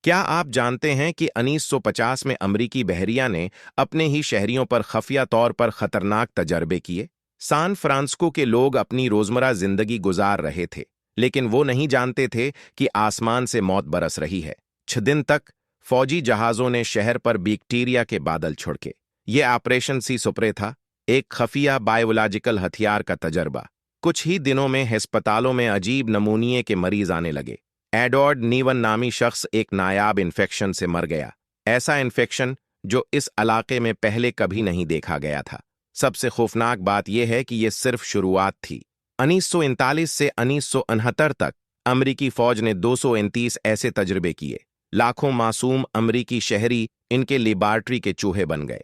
क्या आप जानते हैं कि 1950 में अमरीकी बहरिया ने अपने ही शहरियों पर खफिया तौर पर खतरनाक तजर्बे किए? सान फ्रांसिस्को के लोग अपनी रोजमर्रा जिंदगी गुजार रहे थे, लेकिन वो नहीं जानते थे कि आसमान से मौत बरस रही है। 6 दिन तक फौजी जहाजों ने शहर पर बैक्टीरिया के बादल छिड़के। ये ऑपरेशन सी सुपरे था, एक खफिया बायोलॉजिकल हथियार का तजर्बा। कुछ ही दिनों में अस्पतालों में अजीब नमूनिए के मरीज आने लगे। एडवर्ड नीवन नामी शख्स एक नायाब इन्फेक्शन से मर गया। ऐसा इन्फेक्शन जो इस इलाके में पहले कभी नहीं देखा गया था। सबसे खौफनाक बात यह है कि यह सिर्फ शुरुआत थी। 1939 से 1969 तक अमरीकी फौज ने 229 ऐसे तजर्बे किए। लाखों मासूम अमरीकी शहरी इनके लेबॉर्ट्री के चूहे बन गए।